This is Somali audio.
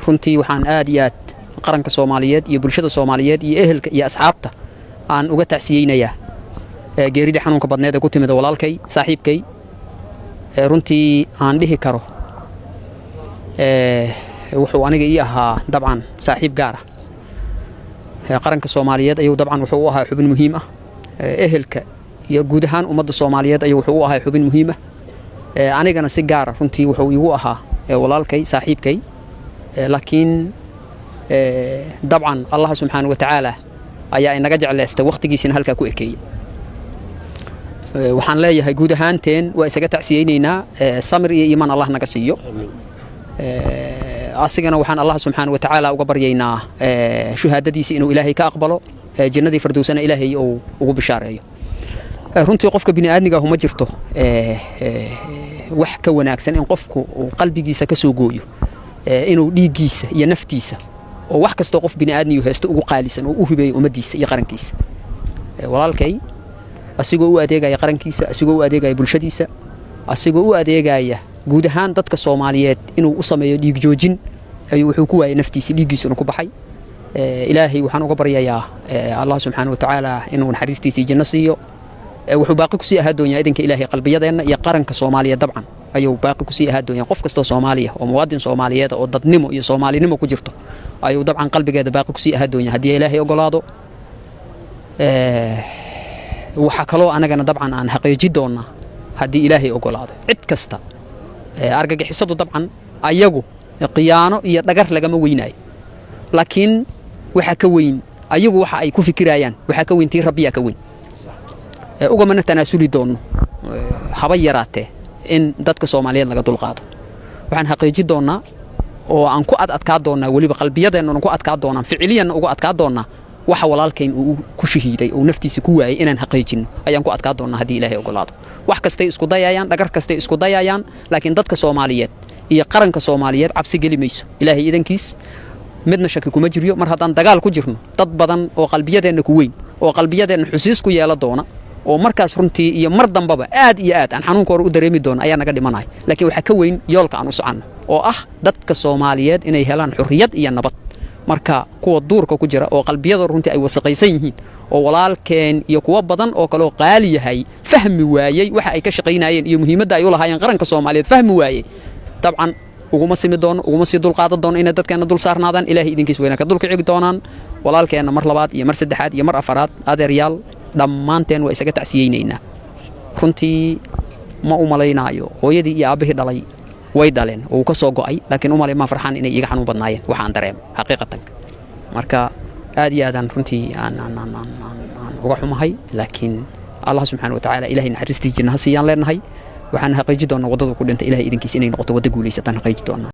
runtii waxaan aad iyo aad qaranka Soomaaliyeed iyo bulshada Soomaaliyeed iyo ehelka iyo asxaabta aan uga tacsiyeynayaa geeridii xanuunka badneed ee ku timid walaalkay saaxiibkay runtii aan dhihi karo wuxuu aniga ii ahaa dabcan saaxiib gaar ah qaranka Soomaaliyeed ayuu dabcan wuxuu u ahaa xubin muhiim ah ehelka iyo guud ahaan ummadda Soomaaliyeed ayuu wuxuu u ahaa xubin muhiim ah anigana si gaar ah runtii wuxuu igu ahaa walaalkay saaxiibkay laakiin dabcan Allah subhanahu wa ta'ala ayaa inaga jecleystay waqtigiisina halka ku ekeeyay waxaan leeyahay guud ahaanteen waa isaga tacsiyeynaynaa samir iyo iimaan Allah naga siiyo asigana waxaan Allah subhanahu wa ta'ala uga baryaynaa shuhaadadiisa inuu Ilaahay ka aqbalo jannadii firdawsana Ilaahay uu ugu bishaareeyo runtii qofka bini'aadmiga ah ma jirto wax ka wanaagsan in qofku qalbigiisa ka soo gooyo inuu dhiigiisa iyo naftiisa oo wax kasto qof bini'aadmiyu haysto ugu qaalisan oo u hibeeyo umadiisa iyo qarankiisa walaalkay asigoo u adeegaya qarankiisa asigoo u adeegaya bulshadiisa asigoo u adeegaya guud ahaan dadka Soomaaliyeed inuu u sameeyo dhiig joojin ayuu wuxuu ku waayay naftiisa dhiigiisuna ku baxay Ilaahay waxaan uga baryayaa Allah subhanahu wa ta'ala inuu naxariistiisa janno siiyo wuxuu baaqi ku sii ahaa doonyaa idinka Ilaahay qalbiyadeena iyo qaranka Soomaaliyeed dabcan ayuu baaqi ku sii ahaa doonyaa qof kasto Soomaaliya oo muwaadin Soomaaliyeed oo dadnimo iyo Soomaalinimo ku jirto ayuu dabcan qalbigeeda baaqi ku sii ahaa doonyaa hadii Ilaahay ogolaado waxa kaloo anagana dabcan aan xaqiijin doona hadii Ilaahay ogolaado cid kasta argagixisadu dabcan ayagu qiyaano iyo dhagar lagama weynaayo laakiin waxa ka weyn ayagu waxa ay ku fikirayaan waxa ka weyntii Rabbiga ka weyn uga mana tanaasuli doono haba yaraatee in dadka Soomaaliyeed laga dulqaado waxaan xaqiijin doonaa oo aan ku adkaa doonaa waliba qalbiyadeena ku adkaa doonaa ficiliyan uga adkaa doonaa waxa walaalkeen uu ku shahiiday oo naftiisa ku waayay inaan xaqiijino ayaan ku adkaa doonaa hadii Ilaahay ogolaado wax kasta isku dayayaan dhagar kasta isku dayayaan laakiin dadka Soomaaliyeed iyo qaranka Soomaaliyeed cabsi gelimayso Ilaahay idankiis midna shaki kuma jiro mar haddaan dagaal ku jirno dad badan oo qalbiyadeena ku weyn oo qalbiyadeena xusiis ku yeela doona oo markaas runtii iyo mar dambaba aad iyo aad aan xanuunka hor u dareemi doona ayaa naga dhimanay laakiin waxa ka weyn yoolka aan u socono oo ah dadka Soomaaliyeed inay helaan xurriyad iyo nabad marka kuwa duurka ku jira oo qalbiyada runtii ay wasaqaysan yihiin oo walaalkeen iyo kuwa badan oo kale oo qaali yahay fahmi waayay waxa ay ka shaqeynayeen iyo muhiimadda ay u lahaayeen qaranka Soomaaliyeed fahmi waayay dabcan uguma simi doono uguma sii dul qaadan doono inay dadkeena dul saarnaadaan Ilaahay idinkiis weyna ka dul kicigi doonaan walaalkeena mar labaad iyo mar saddexaad iyo mar afaraad adeeryaal dhammaanteen waa isaga tacsiyeynaynaa runtii ma u malaynaayo hooyadii iyo aabihii dhalay way dhaleen oo ka soo go'ay laakiin u malay ma farxan inay iga xanuun badnaayeen waxaan dareemo xaqiiqatan marka aad iyo aadaan runtii aan uga xumahay laakiin Allah subhanahu wa ta'ala Ilaahay naxariistiisa jannaha siiyaan leenahay waxaan xaqiijin doonaa wadada ku dhintay Ilaahay idinkiis inay noqoto wada guuleysatan xaqiijin doonaa